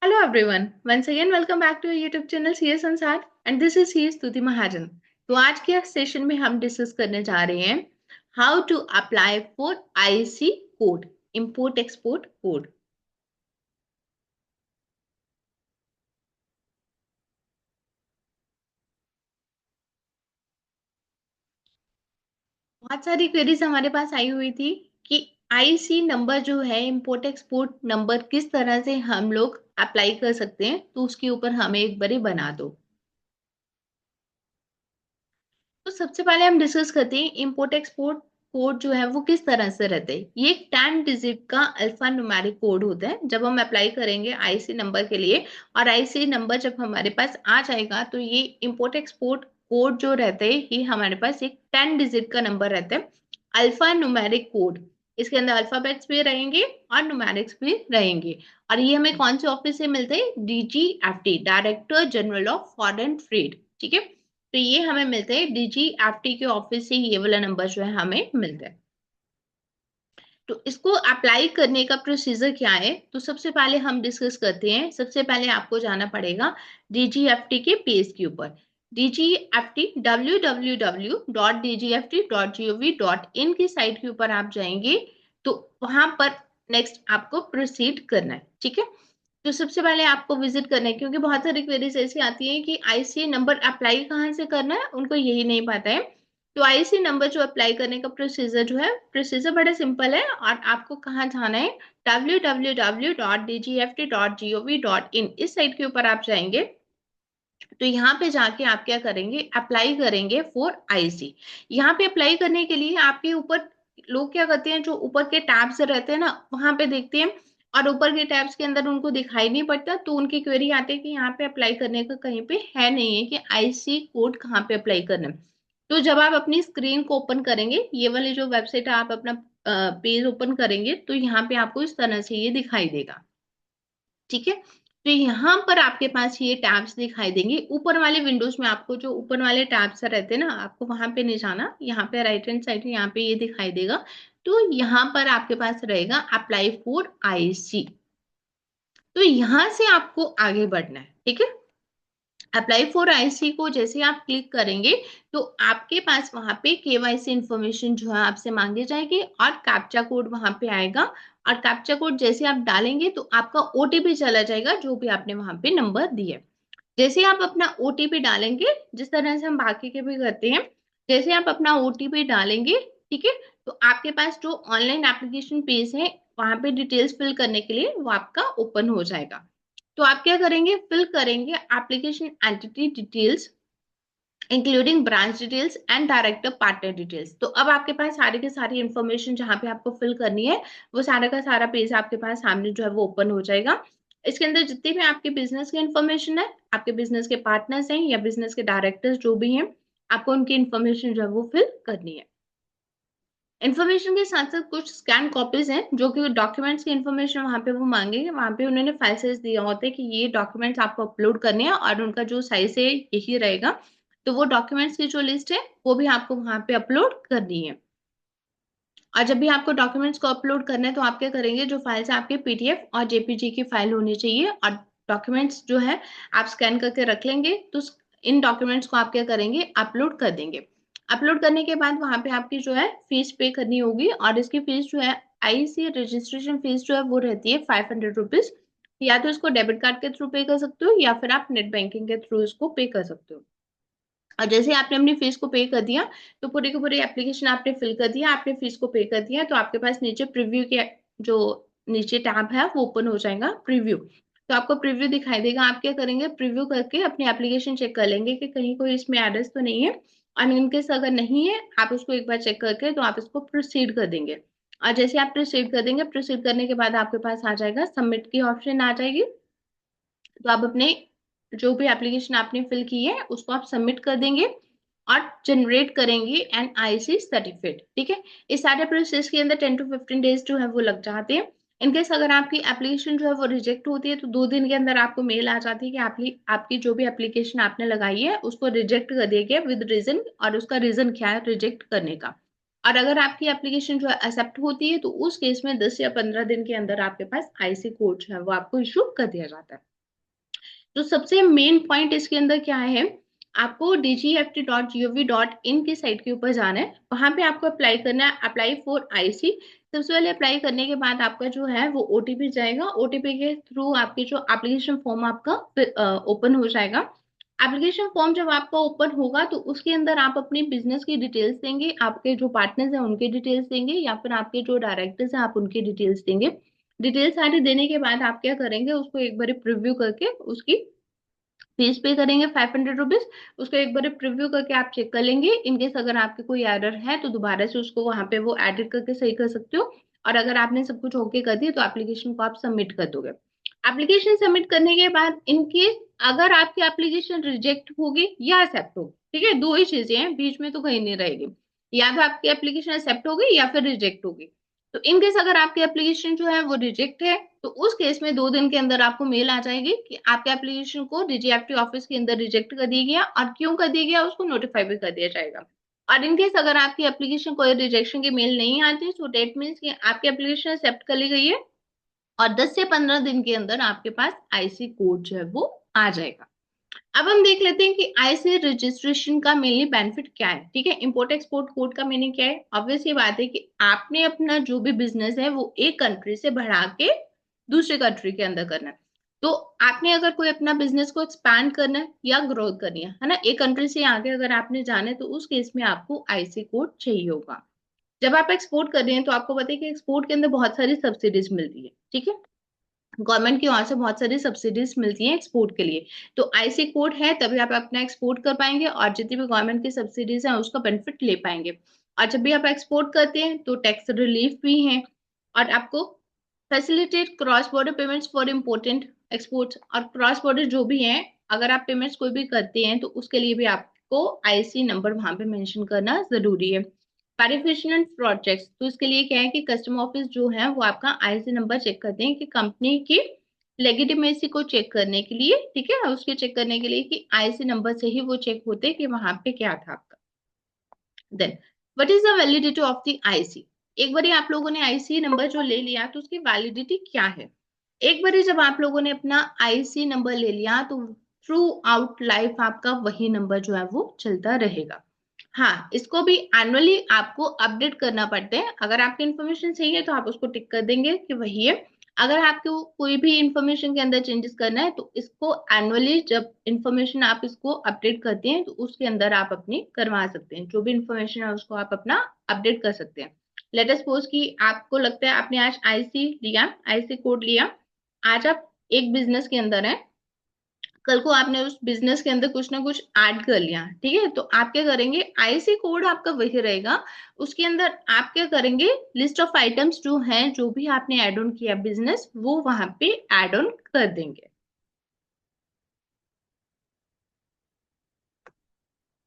Hello everyone. Once again, welcome back to our YouTube channel CS Ansar and this is CS Stuti Mahajan. तो आज के session में हम discuss करने जा रहे हैं how to apply for IC code, import export code. बहुत सारी क्वेरीज हमारे पास आई हुई थी कि आईसी नंबर जो है, इंपोर्ट एक्सपोर्ट नंबर, किस तरह से हम लोग अप्लाई कर सकते हैं, तो उसके ऊपर हमें एक बारी बना दो। तो सबसे पहले हम डिस्कस करते हैं इंपोर्ट एक्सपोर्ट कोड जो है वो किस तरह से रहते हैं। ये एक 10 डिजिट का अल्फा न्यूमेरिक कोड होता है जब हम अप्लाई करेंगे आईसी नंबर के लिए। और आईसी नंबर जब हमारे पास आ जाएगा तो ये इंपोर्ट एक्सपोर्ट कोड जो रहते हैं ये हमारे पास एक 10 डिजिट का नंबर रहता है, अल्फा न्यूमेरिक कोड। इसके अंदर अल्फाबेट्स भी रहेंगे और न्यूमेरिक्स भी रहेंगे। और ये हमें कौन से ऑफिस से मिलते हैं? DGFT, director general of foreign trade. ठीक है, तो ये हमें मिलते हैं डीजीएफटी के ऑफिस से, ये वाला नंबर जो है हमें मिलता है। तो इसको अप्लाई करने का प्रोसीजर क्या है, तो सबसे पहले हम डिस्कस करते हैं। सबसे पहले आपको जाना पड़ेगा डीजीएफटी के पेज के ऊपर। डीजीएफटी www.dgft.gov.in की साइट के ऊपर आप जाएंगे तो वहां पर नेक्स्ट आपको प्रोसीड करना है। ठीक है, तो सबसे पहले आपको विजिट करना है, क्योंकि बहुत सारी क्वेरीज ऐसी आती हैं कि आईसी नंबर अप्लाई कहाँ से करना है, उनको यही नहीं पता है। तो आईसी नंबर जो अप्लाई करने का प्रोसीजर जो है, प्रोसीजर बड़ा सिंपल है। और आपको कहाँ जाना है? www.dgft.gov.in इस साइट के ऊपर आप जाएंगे। तो यहाँ पे जाके आप क्या करेंगे? अप्लाई करेंगे फॉर आईसी। यहाँ पे अप्लाई करने के लिए आपके ऊपर लोग क्या करते हैं, जो ऊपर के टैब्स रहते हैं ना, वहां पे देखते हैं और ऊपर के टैब्स के अंदर उनको दिखाई नहीं पड़ता, तो उनकी क्वेरी आती है कि यहाँ पे अप्लाई करने का कहीं पे है नहीं है कि आईसी कोड कहाँ पे अप्लाई करना है। तो जब आप अपनी स्क्रीन को ओपन करेंगे, ये वाली जो वेबसाइट है, आप अपना पेज ओपन करेंगे तो यहाँ पे आपको इस तरह से ये दिखाई देगा। ठीक है, तो यहाँ पर आपके पास ये टैब्स दिखाई देंगे। ऊपर वाले विंडोज में आपको जो ऊपर वाले टैब्स रहते हैं ना, आपको वहां पे नहीं जाना। यहाँ पे राइट हैंड साइड यहाँ पे ये दिखाई देगा। तो यहाँ पर आपके पास रहेगा अप्लाई फॉर आईसी। तो यहाँ से आपको आगे बढ़ना है। ठीक है, अप्लाई फॉर आईसी को जैसे आप क्लिक करेंगे तो आपके पास वहां पे केवाईसी इंफॉर्मेशन जो है आपसे मांगे जाएगी और कैप्चा कोड वहां पे आएगा। और कैप्चा कोड जैसे आप डालेंगे तो आपका ओटीपी चला जाएगा, जो भी आपने वहां पे नंबर दिए। जैसे आप अपना ओटीपी डालेंगे, जिस तरह से हम बाकी के भी करते हैं, जैसे आप अपना ओटीपी डालेंगे, ठीक है, तो आपके पास जो ऑनलाइन एप्लीकेशन पेज है वहां पे डिटेल्स फिल करने के लिए वो आपका ओपन हो जाएगा। तो आप क्या करेंगे? फिल करेंगे application entity details including branch details and director partner details. तो अब आपके पास सारी की सारी इंफॉर्मेशन जहां पे आपको फिल करनी है, वो सारा का सारा पेज आपके पास सामने जो है वो ओपन हो जाएगा। इसके अंदर जितने भी आपके बिजनेस की इंफॉर्मेशन है, आपके बिजनेस के पार्टनर्स हैं या बिजनेस के डायरेक्टर्स जो भी हैं, आपको उनकी इंफॉर्मेशन जो है वो फिल करनी है। इन्फॉर्मेशन के साथ साथ कुछ स्कैन कॉपीज हैं जो कि डॉक्यूमेंट्स की इन्फॉर्मेशन वहां पे वो मांगेंगे। वहां पे उन्होंने फाइल साइज दिया होता है कि ये डॉक्यूमेंट्स आपको अपलोड करने हैं और उनका जो साइज है यही रहेगा। तो वो डॉक्यूमेंट्स की जो लिस्ट है वो भी आपको वहां पे अपलोड करनी है। और जब भी आपको डॉक्यूमेंट्स को अपलोड करना है तो आप क्या करेंगे? जो फाइल्स है आपके पीडीएफ और जेपीजी की फाइल होनी चाहिए। और डॉक्यूमेंट्स जो है आप स्कैन करके रख लेंगे, तो इन डॉक्यूमेंट्स को आप क्या करेंगे? अपलोड कर देंगे। अपलोड करने के बाद वहां पे आपकी जो है फीस पे करनी होगी। और इसकी फीस जो है, आईसी रजिस्ट्रेशन फीस जो है वो रहती है 500 रुपीज। या तो इसको डेबिट कार्ड के थ्रू पे कर सकते हो या फिर आप नेट बैंकिंग के थ्रू इसको पे कर सकते हो। और जैसे आपने अपनी फीस को पे कर दिया, तो पूरी की पूरी एप्लीकेशन आपने फिल कर दिया, आपने फीस को पे कर दिया, तो आपके पास नीचे प्रीव्यू के जो नीचे टैब है वो ओपन हो जाएगा, प्रीव्यू। तो आपको प्रीव्यू दिखाई देगा। आप क्या करेंगे? प्रीव्यू करके अपनी एप्लीकेशन चेक कर लेंगे कि कहीं कोई इसमें एरर्स तो नहीं है। और इनकेस अगर नहीं है, आप उसको एक बार चेक करके तो आप इसको प्रोसीड कर देंगे। और जैसे आप प्रोसीड कर देंगे, प्रोसीड करने के बाद आपके पास आ जाएगा सबमिट की ऑप्शन आ जाएगी। तो आप अपने जो भी एप्लीकेशन आपने फिल की है उसको आप सबमिट कर देंगे और जनरेट करेंगे एन आईसी सर्टिफिकेट। ठीक है, इस सारे प्रोसेस के अंदर 10 to 15 डेज जो है वो लग जाते हैं। इनकेस अगर आपकी एप्लीकेशन जो है वो रिजेक्ट होती है तो 2 दिन के अंदर आपको मेल आ जाती है कि आपकी जो भी एप्लीकेशन आपने लगाई है उसको रिजेक्ट कर दिया गया विद रीजन, और उसका रीजन क्या है रिजेक्ट करने का। और अगर आपकी एप्लीकेशन जो है एक्सेप्ट होती है तो उस केस में 10 या 15 दिन के अंदर आपके पास आईसी कोड जो है वो आपको इशू कर दिया जाता है। तो सबसे मेन पॉइंट इसके अंदर क्या है, आपको dgft.gov.in की साइट के ऊपर जाना है, वहां पे आपको अप्लाई करना है, अप्लाई फॉर आईसी। सबसे पहले अप्लाई करने के बाद आपका जो है वो ओटीपी जाएगा, ओटीपी के थ्रू आपकी जो एप्लीकेशन फॉर्म आपका ओपन हो जाएगा। एप्लीकेशन फॉर्म जब आपका ओपन होगा तो उसके अंदर आप अपनी बिजनेस की डिटेल्स देंगे, आपके जो पार्टनर्स हैं उनके डिटेल्स देंगे, या फिर आपके जो डायरेक्टर्स हैं आप उनकी डिटेल्स देंगे। डिटेल सारी देने के बाद आप क्या करेंगे, उसको एक बार प्रिव्यू करके उसकी फीस पे करेंगे 500 रुपीज। उसको एक बार प्रिव्यू करके आप चेक कर लेंगे, इनकेस अगर आपके कोई एरर है तो दोबारा से उसको वहां पे वो एडिट करके सही कर सकते हो। और अगर आपने सब कुछ ओके कर दिया तो एप्लीकेशन को आप सबमिट कर दोगे। एप्लीकेशन सबमिट करने के बाद इनकेस अगर आपकी एप्लीकेशन रिजेक्ट होगी या एक्सेप्ट होगी, ठीक है, दो ही चीजें हैं, बीच में तो कहीं नहीं रहेगी, या तो आपकी एप्लीकेशन एक्सेप्ट होगी या फिर रिजेक्ट होगी। तो इनकेस अगर आपकी एप्लीकेशन जो है वो रिजेक्ट है तो उस केस में 2 दिन के अंदर आपको मेल आ जाएगी कि आपके एप्लीकेशन को डीजीएफटी ऑफिस के अंदर रिजेक्ट कर दिया गया, और क्यों कर दिया गया उसको नोटिफाई भी कर दिया जाएगा। और इनकेस अगर आपकी एप्लीकेशन कोई रिजेक्शन की मेल नहीं आती तो डेट मीन्स कि आपकी एप्लीकेशन एक्सेप्ट कर ली गई है, और 10 से 15 दिन के अंदर आपके पास आईसी कोड जो है वो आ जाएगा। अब हम देख लेते हैं कि आईसी रजिस्ट्रेशन का मेनली बेनिफिट क्या है। ठीक है, इंपोर्ट एक्सपोर्ट कोड का मीनिंग क्या है, ऑब्वियस ये बात है कि आपने अपना जो भी बिजनेस है वो एक कंट्री से बढ़ा के दूसरे कंट्री के अंदर करना है। तो आपने अगर कोई अपना बिजनेस को एक्सपैंड करना है या ग्रोथ करनी है ना, एक कंट्री से आगे अगर आपने जाना है तो उस केस में आपको आईसी कोड चाहिए होगा। जब आप एक्सपोर्ट कर रहे हैं तो आपको पता है कि एक्सपोर्ट के अंदर बहुत सारी सब्सिडीज मिलती है, ठीक है, गवर्नमेंट की ओर से बहुत सारी सब्सिडीज मिलती हैं एक्सपोर्ट के लिए। तो आईसी कोड है तभी आप अपना एक्सपोर्ट कर पाएंगे और जितनी भी गवर्नमेंट की सब्सिडीज हैं उसका बेनिफिट ले पाएंगे। और जब भी आप एक्सपोर्ट करते हैं तो टैक्स रिलीफ भी है, और आपको facilitate cross border payments for important exports. और क्रॉस बॉर्डर जो भी है, अगर आप पेमेंट्स कोई भी करते हैं तो उसके लिए भी आपको आईसी नंबर वहां पे मेंशन करना जरूरी है। वेरिफिकेशन प्रोजेक्ट्स, तो इसके लिए क्या है कि कस्टम ऑफिस जो है वो आपका आईसी नंबर चेक करते हैं कि कंपनी की लेगिटिमेसी को चेक करने के लिए, ठीक है, उसके चेक करने के लिए कि आईसी नंबर से ही वो चेक होते हैं कि वहां पे क्या था आपका। Then what is the validity of the IC. एक बार आप लोगों ने आईसी नंबर जो ले लिया तो उसकी वैलिडिटी क्या है। एक बार जब आप लोगों ने अपना आईसी नंबर ले लिया तो थ्रू आउट लाइफ आपका वही नंबर जो है वो चलता रहेगा। हाँ, इसको भी एनुअली आपको अपडेट करना पड़ता है, अगर आपकी इन्फॉर्मेशन सही है तो आप उसको टिक कर देंगे कि वही है। अगर आपको कोई भी इंफॉर्मेशन के अंदर चेंजेस करना है तो इसको एनुअली जब इंफॉर्मेशन आप इसको अपडेट करते हैं तो उसके अंदर आप अपनी करवा सकते हैं, जो भी इंफॉर्मेशन है उसको आप अपना अपडेट कर सकते हैं। लेट अस सपोज कि आपको लगता है आपने आज आईसी लिया, आईसी कोड लिया, आज आप एक बिजनेस के अंदर है, कल को आपने उस बिजनेस के अंदर कुछ ना कुछ ऐड कर लिया, ठीक है, तो आप क्या करेंगे, आईसी कोड आपका वही रहेगा, उसके अंदर आप क्या करेंगे, लिस्ट ऑफ आइटम्स जो हैं जो भी आपने ऐड ऑन किया बिजनेस वो वहां पे ऐड ऑन कर देंगे।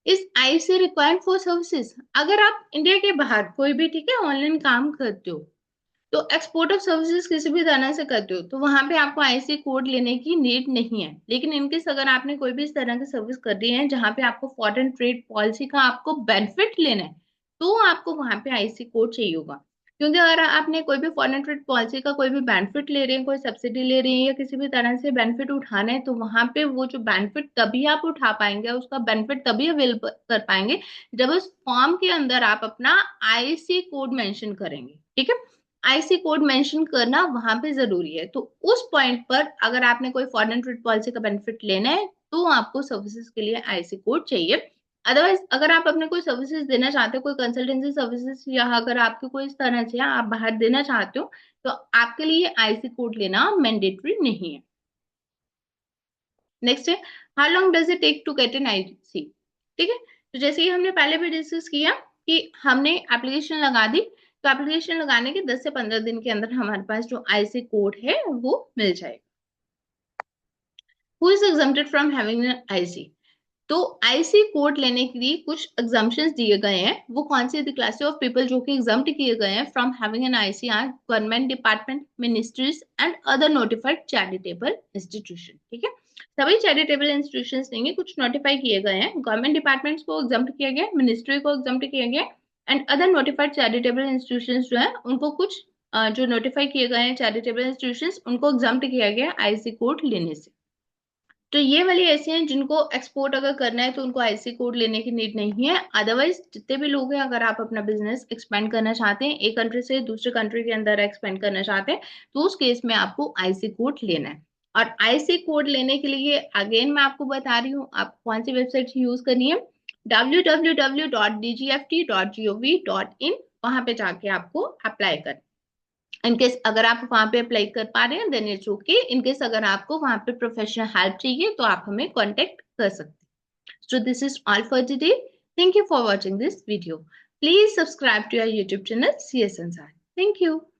इस आईसी रिक्वायर्ड फॉर सर्विसेज, अगर आप इंडिया के बाहर कोई भी, ठीक है, ऑनलाइन काम करते हो तो एक्सपोर्ट ऑफ सर्विसेज किसी भी तरह से करते हो तो वहां पे आपको आईसी कोड लेने की नीड नहीं है। लेकिन इनकेस अगर आपने कोई भी इस तरह की सर्विस कर रही है जहां पे आपको फॉरेन ट्रेड पॉलिसी का आपको बेनिफिट लेना है तो आपको वहां पे आईसी कोड चाहिए होगा। क्योंकि अगर आपने कोई भी फॉरेन ट्रेड पॉलिसी का कोई भी बेनिफिट ले रहे हैं, कोई सब्सिडी ले रहे हैं या किसी भी तरह से बेनिफिट उठाना है तो वहां पे वो जो बेनिफिट तभी आप उठा पाएंगे, उसका बेनिफिट तभी अवेल कर पाएंगे जब उस फॉर्म के अंदर आप अपना आईसी कोड मेंशन करेंगे, ठीक है। आईसी कोड मेंशन करना वहां पे जरूरी है। तो उस पॉइंट पर अगर आपने कोई फॉरेन ट्रेड पॉलिसी का बेनिफिट लेना है तो आपको सर्विसेज के लिए आईसी कोड चाहिए। अदरवाइज अगर आप अपने कोई सर्विसेज देना चाहते हो, कोई कंसल्टेंसी सर्विसेज, या अगर आपके कोई इस तरह से आप बाहर देना चाहते हो तो आपके लिए आईसी कोड लेना मैंडेटरी नहीं है। नेक्स्ट है, how long does it take to get an IC. ठीक है, तो जैसे ही हमने पहले भी डिस्कस किया कि हमने एप्लीकेशन लगा दी तो एप्लीकेशन लगाने के 10 से 15 दिन के अंदर हमारे पास जो आईसी कोड है वो मिल जाएगा। Who is exempted from having an IC. तो आईसी कोड लेने के लिए कुछ एग्जाम्पशंस दिए गए हैं, वो कौन सी क्लास ऑफ पीपल जो कि एग्जाम्प्ट किए गए हैं from having an IC are government department, ministries and other notified charitable institution. ठीक है, सभी चैरिटेबल इंस्टीट्यूशंस नहीं है, कुछ नोटिफाई किए गए हैं, गवर्नमेंट डिपार्टमेंट्स को एग्जाम्प्ट किया गया, मिनिस्ट्री को एग्जाम्प्ट किया गया, and other notified charitable institutions जो है उनको कुछ जो नोटिफाई किए गए हैं चैरिटेबल इंस्टीट्यूशंस उनको एग्जाम्प्ट किया गया आईसी कोड लेने से। तो ये वाली ऐसे हैं जिनको एक्सपोर्ट अगर करना है तो उनको आईसी कोड लेने की नीड नहीं है। अदरवाइज जितने भी लोग हैं, अगर आप अपना बिजनेस एक्सपेंड करना चाहते हैं, एक कंट्री से दूसरे कंट्री के अंदर एक्सपेंड करना चाहते हैं, तो उस केस में आपको आईसी कोड लेना है। और आईसी कोड लेने के लिए अगेन मैं आपको बता रही हूँ आप कौन सी वेबसाइट यूज करनी है। www.dgft.gov.in, वहां पे जाके आपको अप्लाई कर, इनकेस अगर आप वहां पे अप्लाई कर पा रहे हैं देन इट्स ओके। इनकेस अगर आपको वहां पे प्रोफेशनल हेल्प चाहिए तो आप हमें कांटेक्ट कर सकते हैं। So this is all for today. Thank you for watching this video. Please subscribe to our YouTube channel CS Ansar। Thank you.